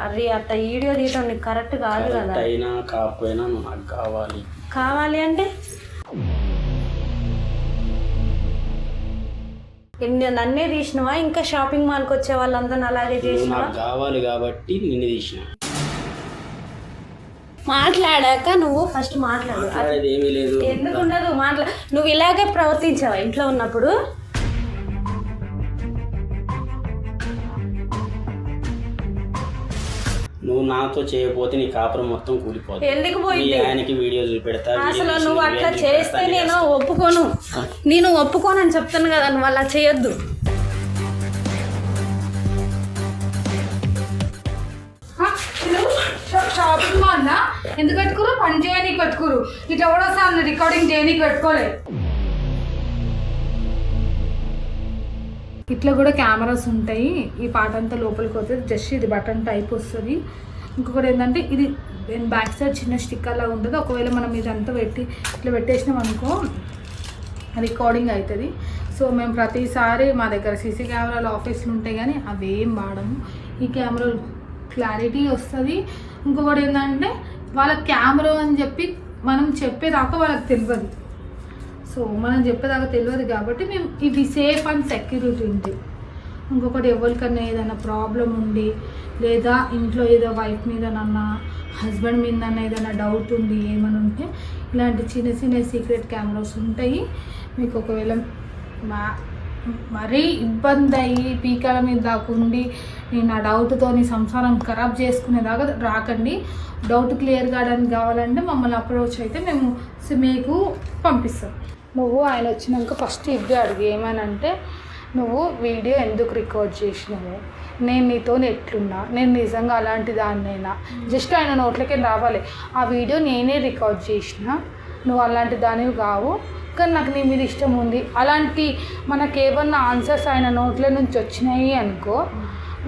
అరే అట్ట వీడియో తీయటం నీకు కరెక్ట్ కాదు కదా. అయినా కాకపోయినా నాకు కావాలి. కావాలి అంటే నన్నే తీసినవా? ఇంకా షాపింగ్ మాల్కి వచ్చే వాళ్ళందరూ అలాగే చేసినా? నాకు కావాలి కాబట్టి నిన్ను తీసిన. మాట్లాడాక నువ్వు ఫస్ట్ మాట్లాడు. ఏమీ లేదు. ఎందుకుండదు నువ్వు ఇలాగే ప్రవర్తించావా ఇంట్లో ఉన్నప్పుడు? నువ్వు నాతో చేయకపోతే నీ కాపురం మొత్తం కూలిపోతుంది. ఎందుకు పోయింది? ఆయనకి వీడియో చూపెడతా. అసలు నువ్వు అట్లా చేస్తే నేను ఒప్పుకోను. నేను ఒప్పుకోనని చెప్తాను కదా, నువ్వు అలా చేయొద్దు. షాపింగ్ మాల్ ఎందుకు పెట్టుకోరు? పని చేయనీకి పెట్టుకోరు. ఇట్లా కూడా సార్ రికార్డింగ్ చేయనీకి పెట్టుకోలేదు. ఇట్లా కూడా కెమెరాస్ ఉంటాయి. ఈ పాట అంతా లోపలికి వస్తుంది. జస్ట్ ఇది బటన్ టైప్ వస్తుంది. ఇంకొకటి ఏంటంటే ఇది బ్యాక్ సైడ్ చిన్న స్టిక్కర్ లాగా ఉంటుంది. ఒకవేళ మనం ఇదంతా పెట్టి ఇట్లా పెట్టేసినాం అనుకో రికార్డింగ్ అవుతుంది. సో మేము ప్రతిసారి మా దగ్గర సీసీ కెమెరాలు ఆఫీస్లో ఉంటాయి కానీ అవేం వాడము. ఈ కెమెరా క్లారిటీ వస్తుంది. ఇంకొకటి ఏంటంటే వాళ్ళ కెమెరా అని చెప్పి మనం చెప్పేదాకా వాళ్ళకి తెలియదు. సో మనం చెప్పేదాకా తెలియదు కాబట్టి మేము ఇది సేఫ్ అండ్ సెక్యూరిటీ ఉంటుంది. ఇంకొకటి ఎవరికన్నా ఏదైనా ప్రాబ్లం ఉండి లేదా ఇంట్లో ఏదో వైఫ్ మీదనన్నా హస్బెండ్ మీదన్నా ఏదైనా డౌట్ ఉండి ఏమైనా ఉంటే ఇలాంటి చిన్న చిన్న సీక్రెట్ కెమెరాస్ ఉంటాయి. మీకు ఒకవేళ మరీ ఇబ్బంది అయ్యి పీకాల మీద దాకుండి నేను ఆ డౌట్తో సంసారం ఖరాబ్ చేసుకునేదాకా రాకండి. డౌట్ క్లియర్ కావడానికి కావాలంటే మమ్మల్ని అప్రోచ్ అయితే మేము మీకు పంపిస్తాం. నువ్వు ఆయన వచ్చినాక ఫస్ట్ ఇవ్వి అడిగి ఏమనంటే నువ్వు వీడియో ఎందుకు రికార్డ్ చేసినావు, నేను నీతో ఎట్లున్నా, నేను నిజంగా అలాంటి దాన్నైనా జస్ట్ ఆయన నోట్లకే రావాలి. ఆ వీడియో నేనే రికార్డ్ చేసిన, నువ్వు అలాంటి దానివి కావు కానీ నాకు నీ మీద ఇష్టం ఉంది. అలాంటి మనకేమన్నా ఆన్సర్స్ ఆయన నోట్ల నుంచి వచ్చినాయి అనుకో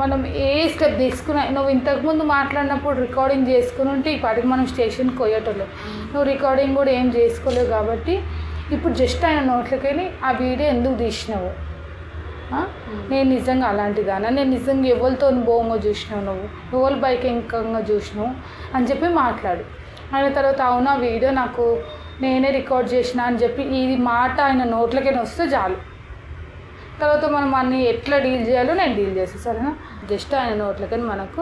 మనం ఏ స్టెప్ తీసుకున్నా. నువ్వు ఇంతకుముందు మాట్లాడినప్పుడు రికార్డింగ్ చేసుకుని ఉంటే ఇప్పటికి మనం స్టేషన్కి పోయేటోళ్ళు. నువ్వు రికార్డింగ్ కూడా ఏం చేసుకోలేవు కాబట్టి ఇప్పుడు జస్ట్ ఆయన నోట్లకి వెళ్ళి ఆ వీడియో ఎందుకు తీసినావు, నేను నిజంగా అలాంటిదానా, నేను నిజంగా ఎవరితో బోంగా చూసినావు, నువ్వు ఎవరి బైక్ ఇంకంగా చూసినావు అని చెప్పి మాట్లాడు. ఆయన తర్వాత అవునా వీడియో నాకు నేనే రికార్డ్ చేసిన అని చెప్పి ఇది మాట ఆయన నోట్లకైనా వస్తే చాలు. తర్వాత మనం అన్ని ఎట్లా డీల్ చేయాలో నేను డీల్ చేస్తాను సరేనా. జస్ట్ ఆయన నోట్లకైనా మనకు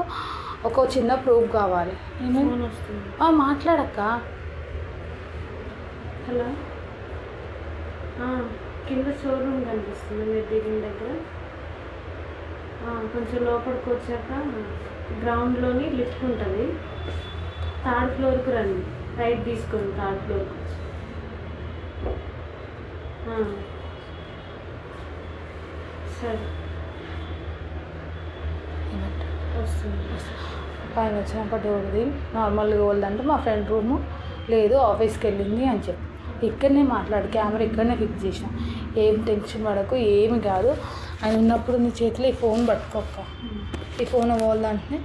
ఒక చిన్న ప్రూఫ్ కావాలి. మాట్లాడక్క. హలో, కింద షోరూమ్ కనిపిస్తుంది మీరు దిగిన దగ్గర. కొంచెం లోపలికి వచ్చాక గ్రౌండ్లోని లిఫ్ట్ ఉంటుంది. థర్డ్ ఫ్లోర్కి రండి, రైట్ తీసుకోండి. థర్డ్ ఫ్లోర్కి వచ్చి సరే వస్తుంది. పైన వచ్చినాక డోర్ది నార్మల్గా వాళ్ళదంటే మా ఫ్రెండ్ రూము లేదు ఆఫీస్కి వెళ్ళింది అని చెప్పి ఇక్కడనే మాట్లాడు. కెమెరా ఇక్కడనే ఫిక్స్ చేసిన. ఏం టెన్షన్ పడకు, ఏమి కాదు. ఆయన ఉన్నప్పుడు నీ చేతిలో ఈ ఫోన్ పట్టుకోక. ఈ ఫోన్ వాళ్ళదంటే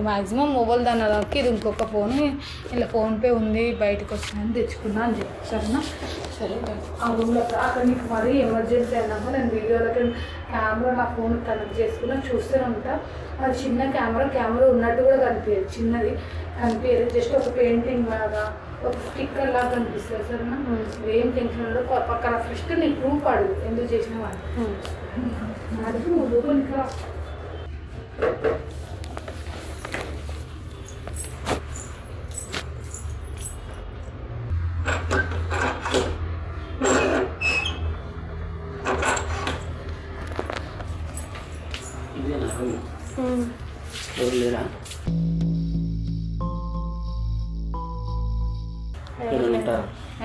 మ్యాక్సిమం మొబైల్ దానికి ఇది ఇంకొక ఫోన్ ఇలా ఫోన్పే ఉంది బయటకు వచ్చినాను తెచ్చుకున్నా అని చెప్పి సరేనా. సరే ఆ రూమ్లో అక్కడ నీకు మరీ ఎమర్జెన్సీ అయినాక నేను వీడియోలకి కెమెరా నా ఫోన్ కనెక్ట్ చేసుకున్నా చూస్తూనే ఉంటా. అది చిన్న కెమెరా ఉన్నట్టు కూడా కనిపించదు, చిన్నది కనిపించదు. జస్ట్ ఒక పెయింటింగ్ లాగా ఒక స్టిక్కర్ లాగా కనిపిస్తుంది సరేనా. ఏం టెన్షన్ ఉండదు. పక్కన ఫస్ట్ నీకు ప్రూఫ్ అడుగు ఎందుకు చేసిన వాళ్ళు అడుగు. నువ్వు ఇంకా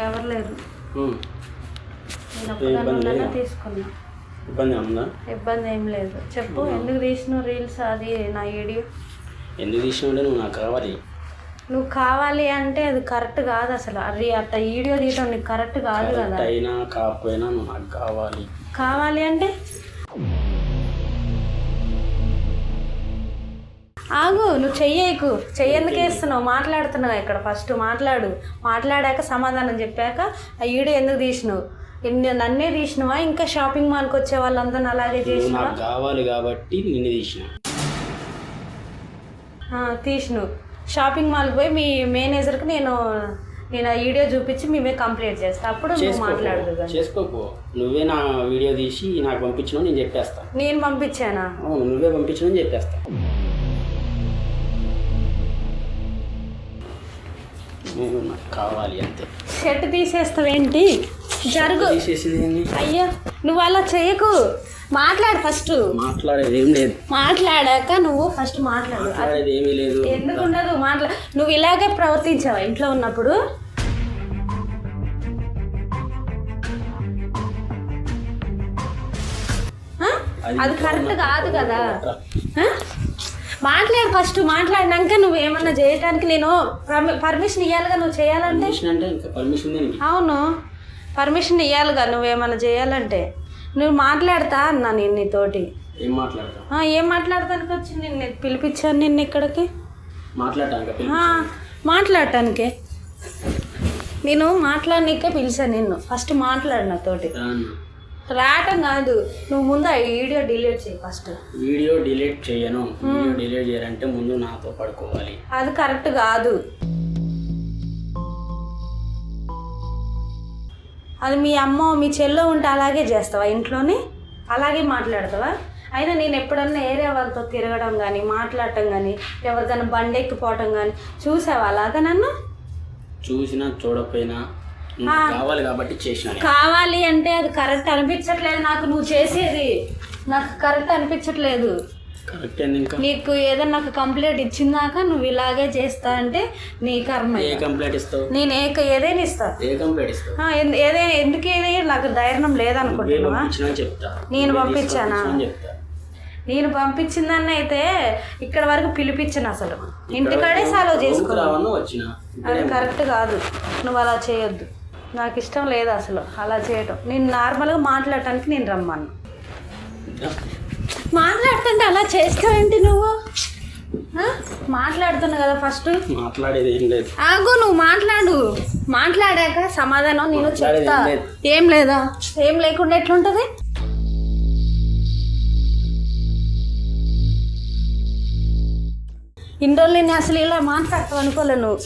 ఎవరు లేరు. తీసుకున్నా. ఇబ్బంది ఏం లేదు. చెప్పు ఎందుకు తీసినావు రీల్స్? అది నా వీడియో ఎందుకు తీసినావు? నువ్వు నాకు కావాలి. నువ్వు కావాలి అంటే అది కరెక్ట్ కాదు అసలు. అది అట్ట వీడియో తీయటం నీకు కరెక్ట్ కాదు కదా. అయినా కాకపోయినా నువ్వు నాకు కావాలి. కావాలి అంటే ఆగు, నువ్వు చెయ్యేందుకు వేస్తున్నావు? మాట్లాడుతున్నావు ఇక్కడ. ఫస్ట్ మాట్లాడాక సమాధానం చెప్పాక ఆ వీడియో ఎందుకు తీసినావు, నన్నే తీసినవా? ఇంకా షాపింగ్ మాల్కి వచ్చే వాళ్ళందరూ అలాగే చేసినా? కావాలి కాబట్టి నిన్ను తీసిన. తీసిను షాపింగ్ మాల్కి పోయి మీ మేనేజర్కి నేను ఆ వీడియో చూపించి మేమే కంప్లీట్ చేస్తా అప్పుడు నువ్వు మాట్లాడదు కానీ. చేసుకోకు, నువ్వే నా వీడియో తీసి నాకు పంపించినావు నేను చెప్పేస్తా. నేను పంపించానా? అవును, నువ్వే పంపించినావు చెప్పేస్తా. నాకు కావాలి అంతే. షర్ట్ తీసేస్తావేంటి? జరుగు. తీసేసింది ఏంది? అయ్యో నువ్వు అలా చేయకు, మాట్లాడు ఫస్ట్. మాట్లాడేది ఏం లేదు. మాట్లాడాక నువ్వు ఫస్ట్ మాట్లాడు. మాట్లాడేది ఏమీ లేదు. ఎందుకు ఉండదు? నువ్వు ఇలాగే ప్రవర్తించావా ఇంట్లో ఉన్నప్పుడు? అది కరెక్ట్ కాదు కదా. మాట్లాడు ఫస్ట్, మాట్లాడినాక నువ్వు ఏమన్నా చేయటానికి నేను పర్మిషన్ ఇవ్వాలిగా. నువ్వు చేయాలంటే అవును, పర్మిషన్ ఇవ్వాలిగా నువ్వేమన్నా చేయాలంటే. నువ్వు మాట్లాడతా అన్నా నేను నీతోటి. ఏం మాట్లాడతా? ఏం మాట్లాడటానికి వచ్చి నిన్ను పిలిపించాను నిన్ను ఇక్కడికి మాట్లాడటానికే. నేను మాట్లాడనికే పిలిచాను నిన్ను. ఫస్ట్ మాట్లాడు నాతోటి. రావటం కాదు, నువ్వు ముందు ఆ వీడియో డిలీట్ చేయి ఫస్ట్. వీడియో డిలీట్ చేయను. వీడియో డిలీట్ చేయాలంటే ముందు నాతో పడుకోవాలి. అది కరెక్ట్ కాదు. అది మీ అమ్మ మీ చెల్లో ఉంటే అలాగే చేస్తావా ఇంట్లోనే? అలాగే మాట్లాడతావా? అయినా నేను ఎప్పుడన్నా ఏరియా వాళ్ళతో తిరగడం కానీ మాట్లాడటం కానీ ఎవరికైనా బండి ఎక్కిపోవటం కానీ చూసావా అలాగా? నన్ను చూసినా చూడకపోయినా కావాలి కాబట్టి చేసిన. కావాలి అంటే అది కరెక్ట్ అనిపించట్లేదు నాకు. నువ్వు చేసేది నాకు కరెక్ట్ అనిపించట్లేదు. కరెక్ట్ ఏంది? ఇంకా నీకు ఏదన్నా నాకు కంప్లైంట్ ఇచ్చిందాక నువ్వు ఇలాగే చేస్తా అంటే నీ కర్మ. ఏ కంప్లైంట్ ఇస్తావు? నేను ఏదైనా ఇస్తా. ఏ కంప్లైంట్ ఇస్తావు? ఏదైనా ఎందుకు నాకు ధైర్యం లేదనుకుంటున్నావా? నేను పంపించానా? నేను పంపించిందన్న అయితే ఇక్కడ వరకు పిలిపించను. అసలు ఇంటికాడే సాల్వ్ చేసుకున్నాను. అది కరెక్ట్ కాదు. నువ్వు అలా చేయొద్దు. నాకు ఇష్టం లేదు అసలు అలా చేయటం. నేను నార్మల్గా మాట్లాడటానికి నేను రమ్మను. మాట్లాడుతుంటే అలా చేస్తావేంటి నువ్వు? మాట్లాడుతున్నా కదా ఫస్ట్. మాట్లాడేది ఏం లేదు. ఆగు, నువ్వు మాట్లాడాక సమాధానం నేను చెప్తా. ఏం లేదా? ఏం లేకుండా ఎట్లుంటది? ఇన్ని రోజులు నేను అసలు ఇలా మాట్లాడతావు అనుకోలే. నువ్వు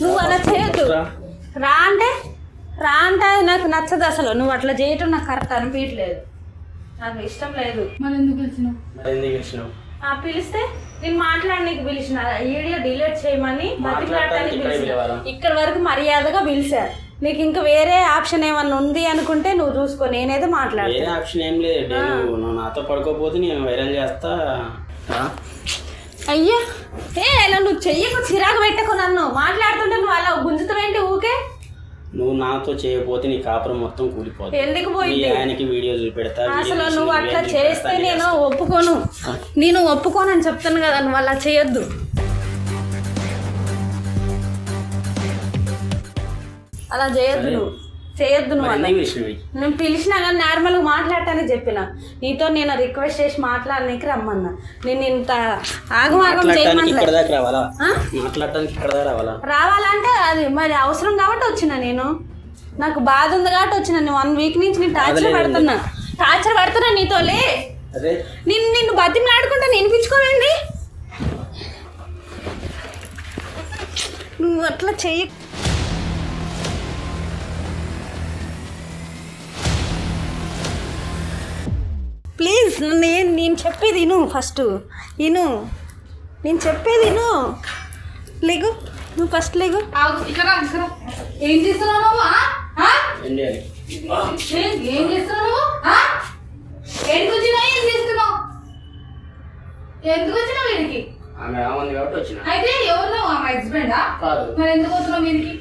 నువ్వు అలా చేయొద్దు. రా అంటే నాకు నచ్చదు అసలు. నువ్వు అట్లా చేయటం నాకు కరెక్ట్ అనిపించట్లేదు. నాకు ఇష్టం లేదు. మరి ఎందుకు పిలిచినావు? పిలిస్తే నేను మాట్లాడడానికి పిలిచిన. వీడియో డిలీట్ చేయమని బతికిలాడటానికి పిలిచిన. ఇక్కడ వరకు మర్యాదగా పిలిచా. నీకు ఇంకా వేరే ఆప్షన్ ఏమన్నా ఉంది అనుకుంటే నువ్వు చూసుకో. నేనేదో మాట్లాడతా. ఆప్షన్ ఏం లేదు. నువ్వు నాతో పడుకోపోతే నేను వైరల్ చేస్తా. అయ్యా ఇలా నువ్వు చెయ్యకు, చిరాకు పెట్టకు. నన్ను మాట్లాడుతుంటే నువ్వు అలా గుంజుతావేంటి ఊకే? నువ్వు నాతో చేయకపోతే నీ కాపురం మొత్తం కూలిపోతుంది. ఎందుకు పోయింది? ఆయనకి వీడియో చూపెడతా. అసలు నువ్వు అట్లా చేస్తే నేను ఒప్పుకోను అని చెప్తాను కదా. నువ్వు అలా చేయొద్దు. అలా చేయొద్దు. నువ్వు అలా. నేను పిలిచినా కానీ నార్మల్గా మాట్లాడటానికి చెప్పిన. నీతో నేను రిక్వెస్ట్ చేసి మాట్లాడడానికి రమ్మన్నా. నేను ఇంత ఆగమాగం రావాలంటే అది మరి అవసరం కాబట్టి వచ్చిన. నేను నాకు బాధ ఉంది కాబట్టి వచ్చిన. 1 వీక్ నుంచి నేను టార్చర్ పడుతున్నా నీతోలే. నిన్ను బతిమలాడుకుంటా వినిపించుకోవేండి? నువ్వు అట్లా చెయ్యి. ప్లీజ్ నేను చెప్పేది విను. ఫస్ట్ విను. నేను చెప్పేది విను. లేగు, నువ్వు ఫస్ట్ లేగు. ఏం చేస్తున్నావు? ఏం చేస్తున్నావు? ఎందుకు వచ్చినావు వీడికి? అయితే ఎవరు? హస్బెండా? మరి ఎందుకు పోతున్నావు వీడికి?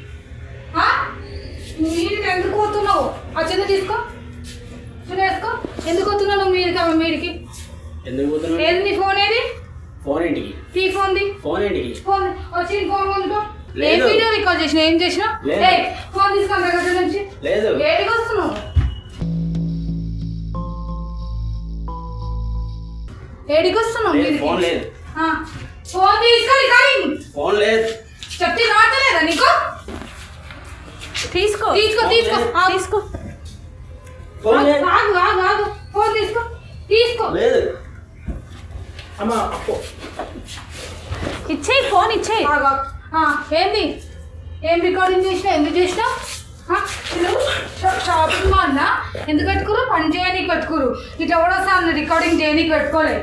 ఎందుకు పోతున్నావు? ఆ చిన్న తీసుకో, వేసుకో. ఎందుకు వస్తున్నావు వీడికి? ఏది నీ ఫోన్? ఏది ఫోన్? ఇంటికి తీ ఫోన్. ఫోన్ వచ్చి ఫోన్ వండుకో. ఏం వీడియో రికార్డ్ చేసినా? ఏం చేసినా? ఫోన్ తీసుకోండి దగ్గర నుంచి. ఏడికి వస్తున్నావు? ఫోన్ లేదు. ఫోన్ తీసుకో. రికార్డింగ్ ఫోన్ లేదు చెప్తే రావట్లేదా నీకు? తీసుకో. ఆగు. ఫోన్ తీసుకో. లేదు. అమ్మా ఇచ్చేయి, ఫోన్ ఇచ్చేయి. ఏంది ఏం రికార్డింగ్ చేసినా ఎందుకు చేసినా షాపింగ్ మాల్నా ఎందుకు పెట్టుకురు? పని చేయనీకి పెట్టుకురు. ఇట్లా కూడా సార్ రికార్డింగ్ చేయనీకి పెట్టుకోలే.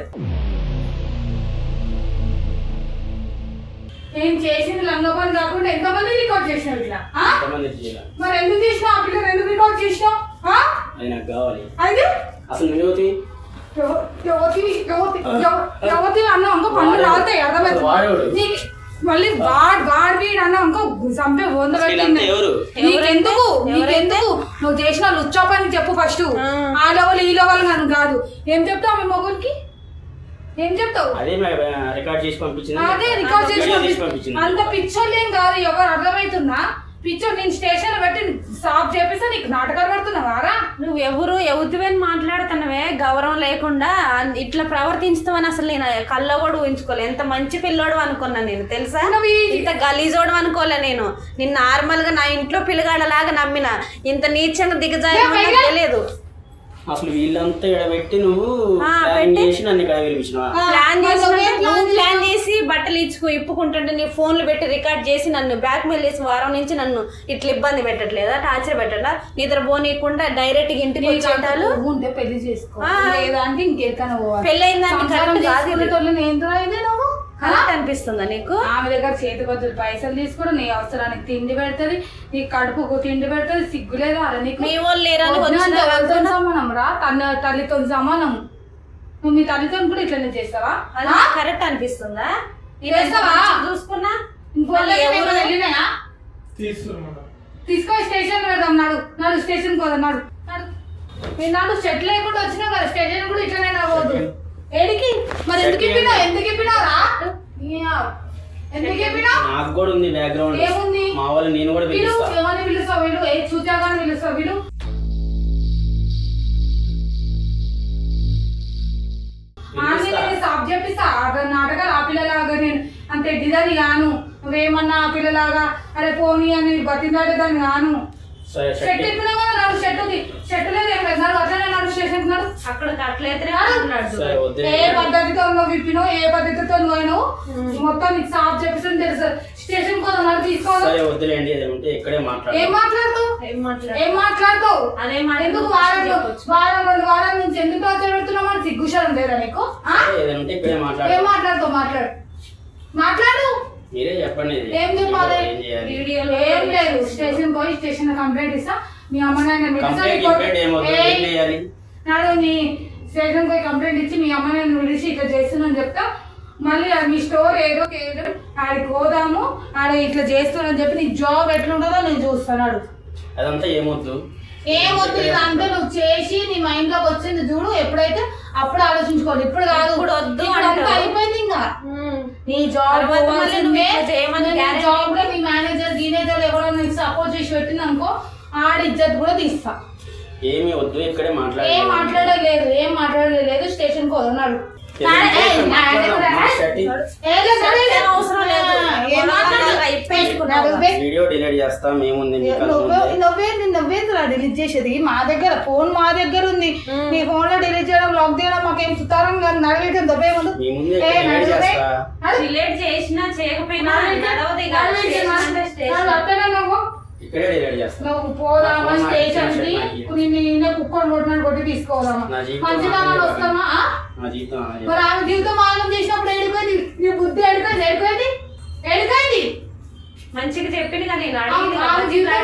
ఏం చేసింది లంగా పని కాకుండా ఎంతమంది రికార్డ్ చేసినావు ఇట్లా? మరి ఎందుకు చేసినావు? ఆ పిల్లలు ఎందుకు రికార్డ్ చేసినావు? అది నాకు కావాలి. అయితే అసలు నువ్వు యువతి అన్నా ఇంకో పనులు రావుతాయి అర్థమవుతుంది. మళ్ళీ వీడు అన్నా ఇంకో చంపే వంద పెట్టింది. నీకెందుకు నువ్వు చేసిన లుచ్చా పని చెప్పు ఫస్ట్. ఆ లెవెల్ ఈ లెవెల్ నన్ను కాదు. ఏం చెప్తావు మీ మొగుడికి? ఏం చెప్తావు? అదే రికార్డ్ చేసి పంపించిన. అదే రికార్డ్ చేసి పంపించిన. అంత పిచ్చోళ్ళు ఏం కాదు. ఎవరు అర్థమవుతుందా? పిచ్చోడు నేను స్టేషన్ లో పెట్టి సాఫ్ చేపిస్తా. నీకు నాటకాలు పడుతున్నావారా? నువ్వు ఎవరివని మాట్లాడుతున్నావే గౌరవం లేకుండా ఇట్లా ప్రవర్తించుతావని అసలు నేను కల్లో కూడా ఊహించుకోలే. ఎంత మంచి పిల్లోడు అనుకున్నా నేను, తెలుసా? ఇంత గలీజోడు అనుకోలే నేను. నిన్ను నార్మల్ గా నా ఇంట్లో పిల్లగాడలాగా నమ్మిన. ఇంత నీచంగా దిగజారి తెలియదు. అసలు వీళ్ళంతా ఎడబెట్టి నువ్వు ప్లాన్ చేసి నన్ను ఇక్కడ పిలిపించినావా? ప్లాన్ చేసి బట్టలు ఇప్పుకుంటుంటే నీ ఫోన్లు పెట్టి రికార్డ్ చేసి నన్ను బ్లాక్ మెయిల్ చేసి వారం నుంచి నన్ను ఇట్లా ఇబ్బంది పెట్టట్లేదా? టార్చర్ పెట్టట్లా? నిద్ర పోనీయకుండా డైరెక్ట్ గా ఇంటికి వచ్చేటాలు ఉంటే పెళ్లి చేసుకో. లేదంటే ఇంకెక్కన పెళ్ళయిందాన్ని కరెక్ట్ అనిపిస్తుందా నీకు? ఆమె దగ్గర చేతి కొద్ది పైసలు తీసుకుని నీ అవసరానికి తిండి పెడుతుంది, నీ కడుపుకు తిండి పెడుతుంది. సిగ్గులేదు అలా నీకు? మీ వాళ్ళు లేరని సమానం రా, తల్లితో సమానం. నువ్వు మీ తల్లితో కూడా ఇట్లనే చేస్తావా? కరెక్ట్ అనిపిస్తుందా? చూసుకున్నా వెళ్ళినాయా? తీసుకొని స్టేషన్ పెడదాం. నాడు స్టేషన్ పోదాం. మీరు నాడు సెట్ లేకుండా వచ్చినా కదా స్టేషన్ కూడా ఇట్లనే రావద్దు. ఏడికి మరి ఎందుకు ఇప్పినారా? నాకు కూడా ఉంది బ్యాక్గ్రౌండ్. ఏముంది? మా వాళ్ళు నేను కూడా ఏమని పిలుస్తావు? వీళ్ళు ఏ చూచాగానే పిలుస్తావు? వీళ్ళు సాఫ్ చేపిస్తా. నాటకాలు ఆ పిల్లలాగా నేను అంత ఎడ్డిదాన్ని కాను. నువ్వేమన్నా ఆ పిల్లలాగా అరే పోనీ అని బతిలాడేదాన్ని కాను. షర్ట్ ఇప్పినా కదా నాడు షర్ట్ లేదు ఏం లేదు. నాడు అట్లనే నాడు స్టేషన్ నాడు అక్కడ కట్లేదు. ఏ పద్ధతితో నువ్వు విప్పినో ఏ పద్ధతితో నువ్వు మొత్తం నీకు సాఫ్ చేపిస్తాను తెలుసు. స్టేషన్ కోసం నాడు తీసుకోవాలి. ఏం మాట్లాడుతావు? ఎందుకు వారం 2 వారాల నుంచి ఎందుకు పెడుతున్నావు? అని సిగ్గుశాలం లేదా నీకు? ఏం మాట్లాడుతావు? మాట్లాడు. మీరే చెప్పండి. ఏం చెప్పాలి? ఏం లేదు. స్టేషన్ పోయి స్టేషన్ కంప్లైంట్ ఇస్తా. మీ అమ్మ నాన్న నాడు నీ స్టేషన్ పోయి కంప్లైంట్ ఇచ్చి మీ అమ్మ నాన్న విడిచి ఇట్లా చేస్తున్నాను చెప్తా. మళ్ళీ మీ స్టోర్ ఏదో ఆడికి పోదాము, ఆడ ఇట్లా చేస్తున్నాను చెప్పి నీ జాబ్ ఎట్లుంటుందో నేను చూస్తున్నాడు. అదంతా ఏమొద్దు. ఇదంతా నువ్వు చేసి నీ మైండ్ లోకి వచ్చింది చూడు. ఎప్పుడైతే అప్పుడు ఆలోచించుకోవాలి. ఇప్పుడు కాదు. ఇప్పుడు అయిపోయింది. ఇంకా నీ జాబ్ జాబ్ లో నీ మేనేజర్ ఎవరో నీకు సపోర్ట్ చేసి పెట్టింది అనుకో, ఆడ ఇజ్జత్ కూడా తీస్తా. ఏమి వద్దు. ఇక్కడే ఏం మాట్లాడలేదు. స్టేషన్ కు వదన్నాడు. వీడియో డిలీట్ చేస్తా. నువ్వేంద్రా డిలీట్ చేసేది? మా దగ్గర ఫోన్ మా దగ్గర ఉంది. నీ ఫోన్ లో డిలీట్ చేయడం లాక్ చేయడం మాకేం సుతారం కాదు. నడవేయడం దొబ్బేముందు. డిలీట్ చేసినా చేయకపోయినా నువ్వు పోదామా స్టేషన్ కి? కుక్కను కొట్టి తీసుకోదామా? మంచిదామా వస్తామా? మరి ఆమె జీవితం ఆగం చేసినప్పుడు ఎడుకోండి. నీ బుద్ధి ఎడుకోండి. మంచిగా చెప్పింది కదా నేను. ఆమె జీవితం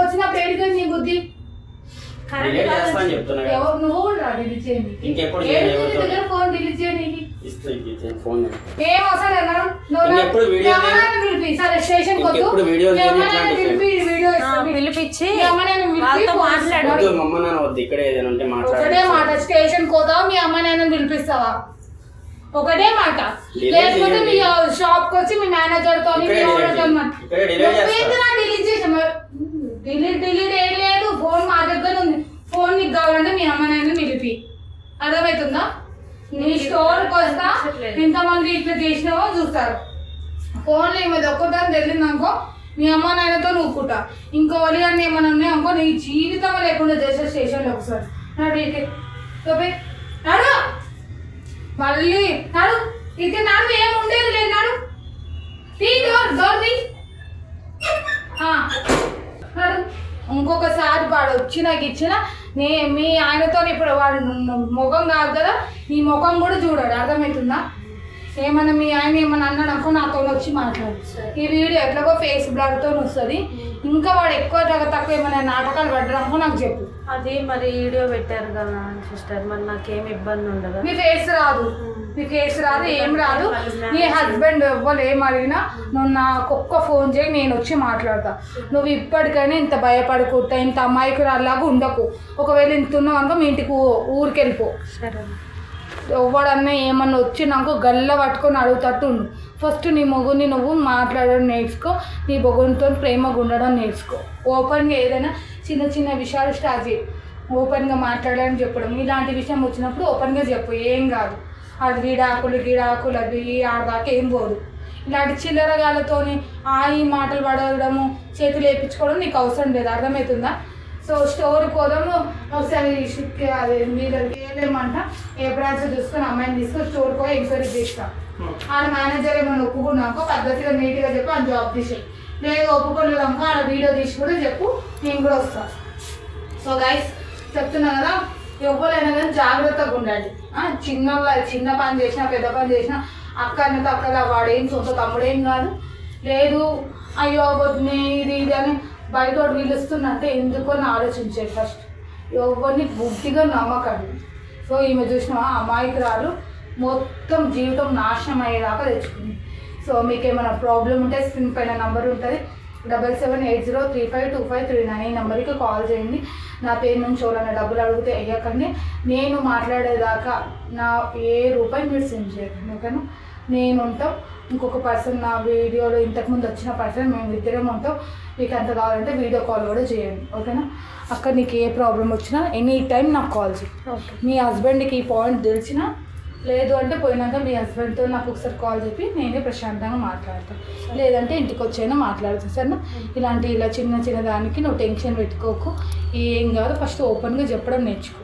వచ్చినప్పుడు ఎడుకోండి నీ బుద్ధి. నువ్వు కూడా డిలీట్ చేయండి. ఫోన్ డిలీట్ చేయండి. ఏం అవసరం సరే స్టేషన్ పిలిపించి ఒకటే మాట స్టేషన్ పోతావా? మీ అమ్మ నాన్న పిలిపిస్తావా? ఒకటే మాట. లేకపోతే మీ షాప్ కి వచ్చి మీ మేనేజర్ తో డిలీట్ చేసాం. డిలీట్ ఏం లేదు. ఫోన్ మా దగ్గర ఉంది. ఫోన్ నీకు కావాలంటే మీ అమ్మ నాన్న పిలిపి. అర్థమవుతుందా? నీ స్టోర్కి వస్తా. ఎంతమంది ఇట్లా చేసినావో చూస్తారు. ఫోన్లో ఈమెది ఒక్కదాన్ని తెలియదు అనుకో, మీ అమ్మ నాయనతో నూక్కుంటా. ఇంకో వలిగాన్ని ఏమన్నా ఉన్నాయి అనుకో, నీ జీవితం లేకుండా చేసే స్టేషన్లో ఒకసారి నాడు. మళ్ళీ నాడు ఇక నాడు ఏం ఉండేది లేదు నాడు తీ డోర్ తీ నాడు ఇంకొకసారి వాడు వచ్చి నాకు ఇచ్చిన మీ ఆయనతో ఇప్పుడు వాడు ముఖం కాదు కదా నీ ముఖం కూడా చూడాడు, అర్థమవుతుందా? ఏమన్నా మీ ఆయన ఏమన్నా అన్నాడనుకో నాతో వచ్చి మాట్లాడు. ఈ వీడియో ఎట్లాగో ఫేస్ బ్లర్తో వస్తుంది. ఇంకా వాడు ఎక్కువ తక్కువ ఏమైనా నాటకాలు పడ్డారనుకో నాకు చెప్పు. అది మరి వీడియో పెట్టారు కదా సిస్టర్, మరి నాకేం ఇబ్బంది ఉండదు. మీ ఫేస్ రాదు, మీ ఫేస్ రాదు, ఏం రాదు. నీ హస్బెండ్ ఎవ్వరు ఏం అడిగినా నువ్వు నాకు ఒక్క ఫోన్ చేయి, నేను వచ్చి మాట్లాడతా. నువ్వు ఇప్పటికైనా ఇంత భయపడకుండా ఇంత అమాయకురాలాగా ఉండకు. ఒకవేళ ఇంత ఉన్నావు అనుకో మీ ఇంటికి ఊరికి వెళ్ళిపో. సరే. ఎవడన్నా ఏమన్నా వచ్చి నాకు గల్ల పట్టుకొని అడుగుతట్టు ఉండు. ఫస్ట్ నీ మొగుని నువ్వు మాట్లాడడం నేర్చుకో, నీ మొగునితో ప్రేమగా ఉండడం నేర్చుకో. ఓపెన్గా ఏదైనా చిన్న చిన్న విషయాలు స్టార్ట్ చేయి. ఓపెన్గా మాట్లాడని చెప్పడం, ఇలాంటి విషయం వచ్చినప్పుడు ఓపెన్గా చెప్పు, ఏం కాదు. అది గిడాకులు అది ఆడదాకా ఏం పోదు. ఇలాంటి చిల్లరగాళ్ళతోని ఈ మాటలు పడడము చేతులు వేయించుకోవడం నీకు అవసరం లేదు, అర్థమవుతుందా? సో స్టోర్ పోదాము ఒకసారి అది మీరు ఏలేమంట ఏ బ్రాంచ్ చూసుకొని అమ్మాయిని తీసుకొని స్టోర్ పోయి ఎంక్వైరీ చేస్తాం. ఆడ మేనేజర్ ఏమైనా ఒప్పుకున్నాకో పద్ధతిగా నీట్గా చెప్పి ఆ జాబ్ తీసేయి. లేదు ఒప్పుకోలేదనుకో ఆడ వీడియో తీసి కూడా చెప్పు, నేను కూడా వస్తాను. సో గైస్ చెప్తున్నా కదా, ఎవరైనా కానీ జాగ్రత్తగా ఉండండి. చిన్న పని చేసినా పెద్ద పని చేసినా అక్కడితో అక్కడ వాడేం సొంత తమ్ముడేం కాదు. లేదు అయ్యో ఇది అని బయట పిలుస్తున్నట్టే ఎందుకని ఆలోచించారు. ఫస్ట్ ఎవరిని బుద్ధిగా నమ్మకండి. సో ఈమె చూసిన అమాయకురాలు మొత్తం జీవితం నాశనం అయ్యేదాకా తెచ్చుకుంది. సో మీకు ఏమైనా ప్రాబ్లం ఉంటే స్క్రీన్ పైన నెంబర్ ఉంటుంది 7780352539 ఈ నెంబర్కి కాల్ చేయండి. నా పేరు నుంచి ఎవరైనా డబ్బులు అడిగితే వేయకండి. నేను మాట్లాడేదాకా నా ఏ రూపాయి మీరు సెండ్ చేయకండి, ఓకేనా? నేను ఉంటాం, ఇంకొక పర్సన్ నా వీడియోలో ఇంతకుముందు వచ్చిన పర్సన్, మేము ఇద్దరం ఉంటాం. మీకు ఎంత కావాలంటే వీడియో కాల్ కూడా చేయండి, ఓకేనా? అక్కడ నీకు ఏ ప్రాబ్లం వచ్చినా ఎనీ టైం నాకు కాల్ చేయి. మీ హస్బెండ్కి ఈ పాయింట్ తెలిసినా లేదు అంటే పోయినాక మీ హస్బెండ్తో నాకు ఒకసారి కాల్ చెప్పి నేనే ప్రశాంతంగా మాట్లాడతాను. లేదంటే ఇంటికి వచ్చైనా మాట్లాడతాను, సరేనా? ఇలా చిన్న దానికి నువ్వు టెన్షన్ పెట్టుకోకు, ఏం కాదు. ఫస్ట్ ఓపెన్గా చెప్పడం నేర్చుకో.